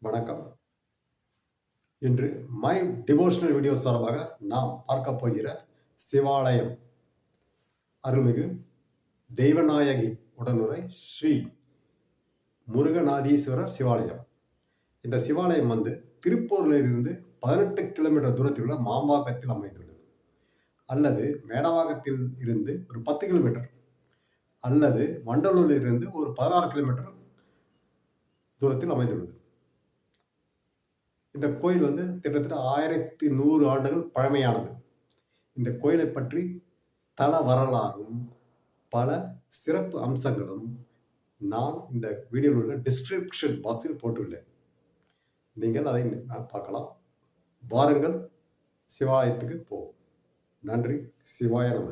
வணக்கம். இன்று my devotional video சார்பாக நாம் பார்க்க போகிற சிவாலயம் அருள்மிகு தெய்வநாயகி உடனுரை ஸ்ரீ முருகநாதீஸ்வரர் சிவாலயம். இந்த சிவாலயம் திருப்பூரில் இருந்து 18 கிலோமீட்டர் தூரத்தில் உள்ள மாம்பாக்கத்தில் அமைந்துள்ளது. அல்லது மேடவாக்கத்தில் இருந்து ஒரு 10 கிலோமீட்டர், அல்லது மண்டலூரில் இருந்து ஒரு 16 கிலோமீட்டர் தூரத்தில் அமைந்துள்ளது. இந்த கோயில் கிட்டத்தட்ட 1100 ஆண்டுகள் பழமையானது. இந்த கோயிலை பற்றி தல வரலாறும் பல சிறப்பு அம்சங்களும் நான் இந்த வீடியோவில் உள்ள டிஸ்கிரிப்ஷன் பாக்ஸில் போட்டுள்ளேன். நீங்கள் அதை பார்க்கலாம். வாருங்கள், சிவாலயத்துக்கு போவோம். நன்றி. சிவாய நம.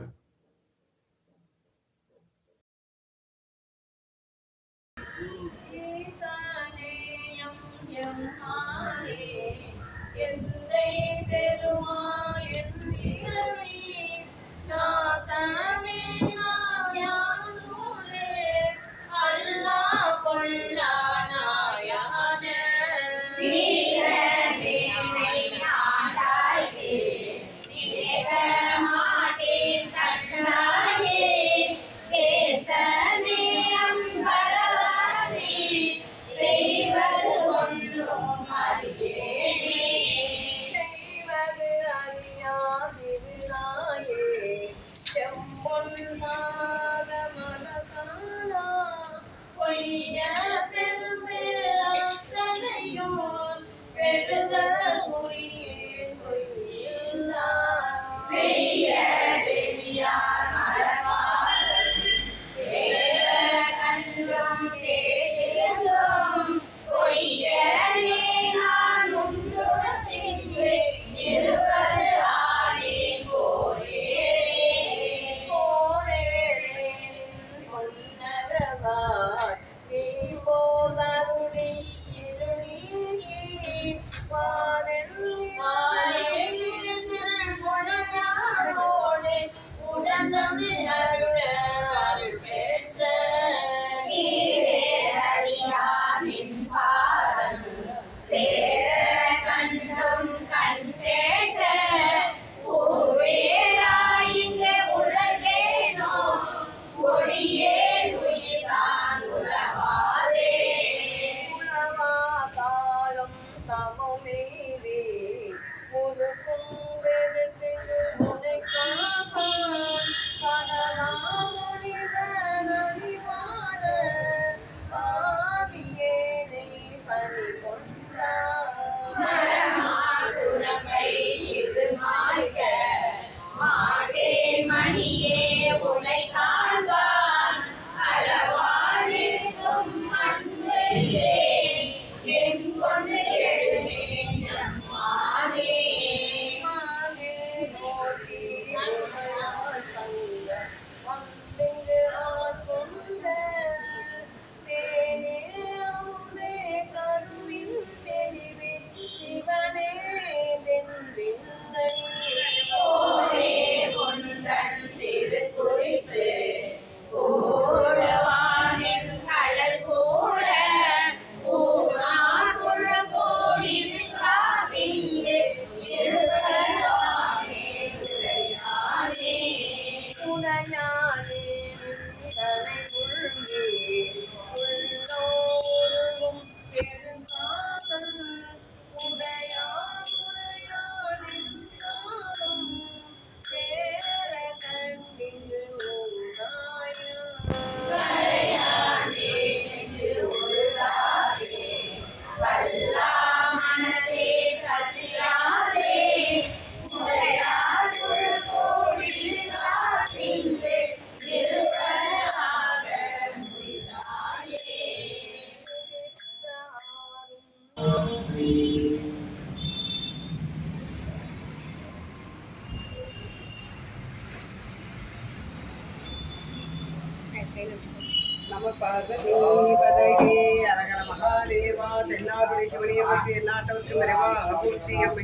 நம பார்வதீபதையே அரகர மகாதேவா தென்னாடுடைய சிவனையை பற்றி எந்நாட்டவருக்கு நிறைவா பூர்த்தியம்மை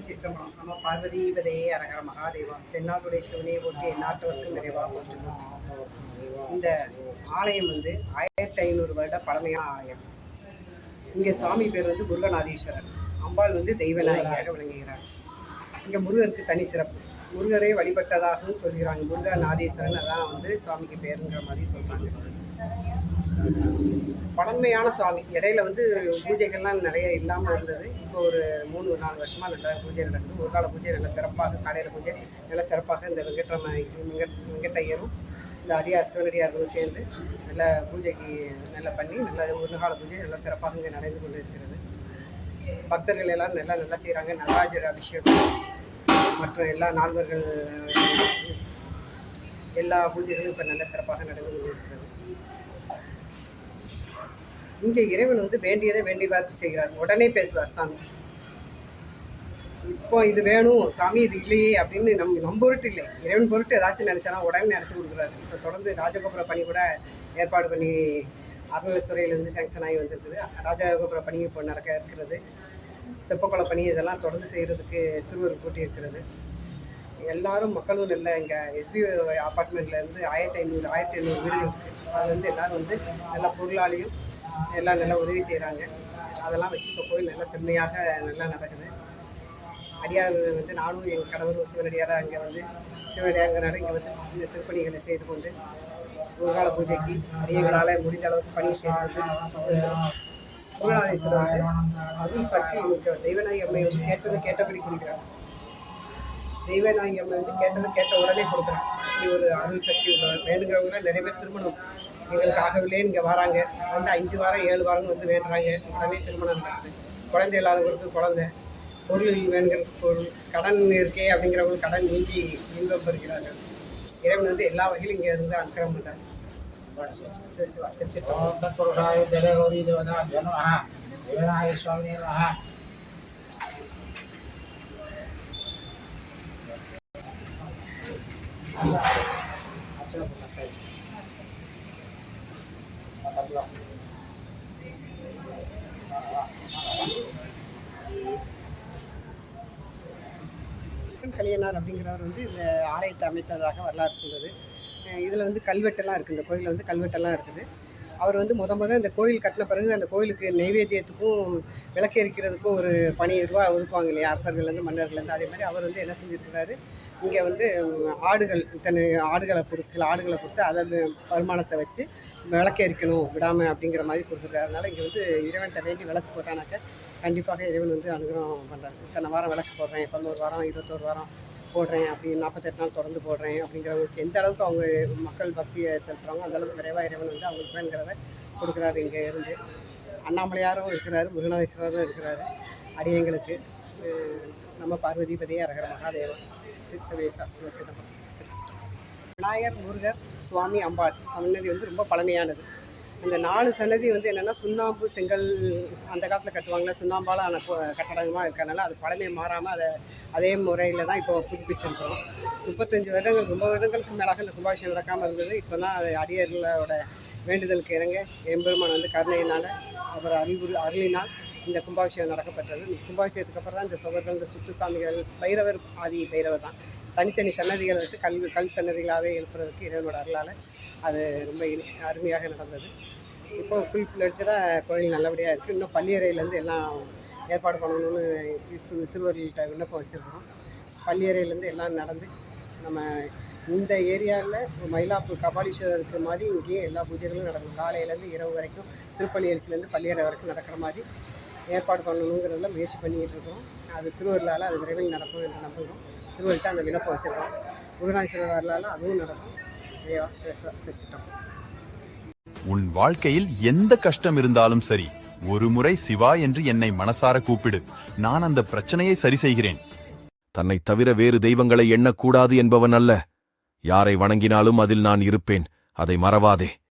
திருச்சிற்றம்பலம். நம்ம பார்வதிபதையே அரகர மகாதேவா. தென்னாட்டுடைய சிவனையை போற்றி எந்நாட்டவர்க்கும் நிறைவாக போற்றி போற்றி. இந்த ஆலயம் வந்து 1500 வருட பழமையான ஆலயம். இங்கே சுவாமி பேர் வந்து முருகநாதீஸ்வரர், அம்பாள் வந்து தெய்வநாயகியாக விளங்குகிறார். இங்கே முருகருக்கு தனி சிறப்பு. முருகரை வழிபட்டதாகவும் சொல்கிறாங்க. முருகநாதீஸ்வரன் அதான் வந்து சுவாமிக்கு பேருங்கிற மாதிரி சொல்கிறாங்க. பழமையான சுவாமி. இடையில வந்து பூஜைகள்லாம் நிறைய இல்லாமல் இருந்தது. இப்போ ஒரு 3-4 வருஷமாக நல்ல பூஜை நடக்குது. ஒரு கால பூஜை நல்ல சிறப்பாக, காலையில் பூஜை நல்ல சிறப்பாக இந்த வெங்கட்டையரும் இந்த அடியார் சிவனடியார்களும் சேர்ந்து நல்ல பூஜைக்கு நல்லா பண்ணி நல்ல ஒரு கால பூஜை நல்ல சிறப்பாக இங்கே நடந்து கொண்டு இருக்கிறது. பக்தர்கள் எல்லாம் நல்லா செய்கிறாங்க. நடராஜர் அபிஷேகம் மற்றும் எல்லா நால்வர்கள் எல்லா பூஜைகளும் இப்போ நல்ல சிறப்பாக நடந்து கொண்டு இருக்கிறது. இங்கே இறைவன் வந்து வேண்டியதை வேண்டி வார்த்தை செய்கிறார். உடனே பேசுவார் சாமி. இப்போ இது வேணும் சாமி, இது இல்லையே அப்படின்னு நம்ம பொருட்டு இல்லை, இறைவன் பொருட்டு ஏதாச்சும் நினச்சானா உடனே நடத்தி கொடுக்குறாரு. இப்போ தொடர்ந்து ராஜகோபுர பணி கூட ஏற்பாடு பண்ணி அறநிலைத்துறையிலேருந்து சேங்ஷன் ஆகி வந்திருக்குது. ராஜகோபுர பணி இப்போ நடக்க இருக்கிறது. தெப்பக்குள பணி இதெல்லாம் தொடர்ந்து செய்கிறதுக்கு திருவருள் கூட்டி இருக்கிறது. எல்லாரும் மக்களும் நல்ல இங்கே எஸ்பி அப்பார்ட்மெண்ட்லேருந்து 1500 வீடுகள் இருக்குது. அது வந்து எல்லோரும் வந்து நல்ல பொருளாலையும் எல்லாம் நல்லா உதவி செய்கிறாங்க. அதெல்லாம் வச்சு இப்போ கோயில் நல்லா செம்மையாக நல்லா நடக்குது. அடியார் வந்து நானும் எங்கள் கணவரும் சிவனடியாராக அங்கே வந்து சிவனடியாருங்கிறனால இங்கே வந்து இந்த திருப்பணிகளை செய்து கொண்டு ஒரு கால பூஜைக்கு அடியங்களால் முடிந்த அளவுக்கு பணி செய்து முருகநாதீஸ்வரர் வந்து அதுவும் சக்தி மிக்க தெய்வநாயகி அம்மை வந்து கேட்டபடி கொடுக்குறாங்க. தெய்வநாயகி அம்மை வந்து கேட்ட உடனே கொடுக்குறாங்க. இப்படி ஒரு அருள் சக்தி உள்ளவர். வேணுங்கிறவங்க நிறைய பேர் திருமணம் எங்களுக்கு ஆகவில்லை இங்கே வராங்க. வந்து 5 வாரம் 7 வாரம் வந்து வேண்டுறாங்க. உடனே திருமணம் நடக்குது. குழந்தை இல்லாதவங்களுக்கு குழந்தை, பொருள் வேணுங்கிறதுக்கு பொருள், கடன் இருக்கே அப்படிங்கிறவங்களுக்கு கடன் நீங்கி இன்பம் பெறுகிறார்கள். இறைவன் வந்து எல்லா வகையிலும் இங்கே இருந்து அனுக்கிரம் பண்ணுறாங்க. கலியனார் அப்படிங்கிறவர் வந்து இந்த ஆலயத்தை அமைத்ததாக வரலாறு சொல்லுது. இதில் வந்து கல்வெட்டெல்லாம் இருக்குது. இந்த கோயிலில் வந்து கல்வெட்டெல்லாம் இருக்குது. அவர் வந்து முத இந்த கோயில் கட்டின பிறகு அந்த கோயிலுக்கு நெய்வேத்தியத்துக்கும் விளக்கெரிக்கிறதுக்கும் ஒரு 12 ரூபா ஒதுக்குவாங்க இல்லையா, அரசர்கள்லேருந்து மன்னர்கள்லேருந்து. அதே மாதிரி அவர் வந்து என்ன செஞ்சுருக்கிறாரு, இங்கே வந்து ஆடுகளை பொறுத்து சில ஆடுகளை பொறுத்து அதை வருமானத்தை வச்சு விளக்கெரிக்கணும் விடாமல் அப்படிங்கிற மாதிரி கொடுத்துருக்காரு. அதனால் இங்கே வந்து இறைவன்கிட்ட வேண்டி விளக்கு போட்டானாக்க கண்டிப்பாக இறைவன் வந்து அனுகிரகம் பண்ணுறாரு. இத்தனை வாரம் விளக்கு போடுறேன், 11 வாரம் 21 வாரம் போடுறேன், அப்படி 48 நாள் தொடர்ந்து போடுறேன் அப்படிங்கிறவங்களுக்கு எந்த அளவுக்கு அவங்க மக்கள் பக்தியை செலுத்துகிறாங்க அந்தளவுக்கு விரைவாக இறைவன் வந்து அவங்களுக்கு வேணுங்கிறத கொடுக்குறாரு. இங்கே இருந்து அண்ணாமலையாரும் இருக்கிறாரு, முருகநாதீஸ்வரரும் இருக்கிறாரு. அடியங்களுக்கு நம்ம பார்வதிபதையே அரகர மகாதேவா. திருச்சவேசா சிவசிதம்பரம் திருச்சி. விநாயகர், முருகர், சுவாமி, அம்பாள் சன்னதி வந்து ரொம்ப பழமையானது. இந்த 4 சன்னதி வந்து என்னென்னா சுண்ணாம்பு செங்கல் அந்த காலத்தில் கட்டுவாங்களே, சுண்ணாம்பால் கட்டடமாக இருக்கனால அது பழமையை மாறாமல் அதே முறையில் தான் இப்போ புதுப்பிச்சிருக்கிறோம். 35 வருடங்கள் ரொம்ப வருடங்களுக்கு மேலாக இந்த கும்பாபிஷேகம் நடக்காமல் இருந்தது. இப்போ தான் அது அடியார்களோட வேண்டுதலுக்கு இறங்க எம்பெருமான் வந்து கருணையினால் அவர் அருளினால் இந்த கும்பாபிஷேகம் நடக்கப்பட்டது. கும்பாபிஷேகத்துக்கு அப்புறம் தான் இந்த சுவர்கள், இந்த சுற்று சாமிகள், பைரவர் ஆதி பைரவர் தான் தனித்தனி சன்னதிகள் வச்சு கல் சன்னதிகளாகவே எழுப்புறதுக்கு இறைவனோட அருளால் அது ரொம்ப அருமையாக நடந்தது. இப்போ ஃபுல் ஃப்ளெட்ஜாக கோயில் நல்லபடியாக இருக்குது. இன்னும் பள்ளியறையிலேருந்து எல்லாம் ஏற்பாடு பண்ணணும்னு திருவருள்கிட்ட விண்ணப்பம் வச்சுருக்கோம். பள்ளியறையிலேருந்து எல்லாம் நடந்து நம்ம இந்த ஏரியாவில் மயிலாப்பூர் கபாலீஸ்வரருக்கு மாதிரி இங்கேயும் எல்லா பூஜைகளும் நடக்கும். காலையிலேருந்து இரவு வரைக்கும் திருப்பள்ளி எழுச்சிலேருந்து பள்ளியறை வரைக்கும் நடக்கிற மாதிரி ஏற்பாடு பண்ணணுங்கிறதுல முயற்சி பண்ணிகிட்டு இருக்கோம். அது திருவருளால் அது விரைவில் நடக்கும் என்று நம்புகிறோம். திருவருள்கிட்ட அந்த விண்ணப்பம் வச்சுருக்கோம். முருகநாதீஸ்வரர் வரலால் அதுவும் நடக்கும். பேசிட்டோம். உன் வாழ்க்கையில் எந்த கஷ்டம் இருந்தாலும் சரி, ஒரு முறை சிவா என்று என்னை மனசார கூப்பிடு. நான் அந்த பிரச்சனையை சரி செய்கிறேன். தன்னை தவிர வேறு தெய்வங்களை எண்ணக்கூடாது என்பவன் அல்ல. யாரை வணங்கினாலும் அதில் நான் இருப்பேன். அதை மறவாதே.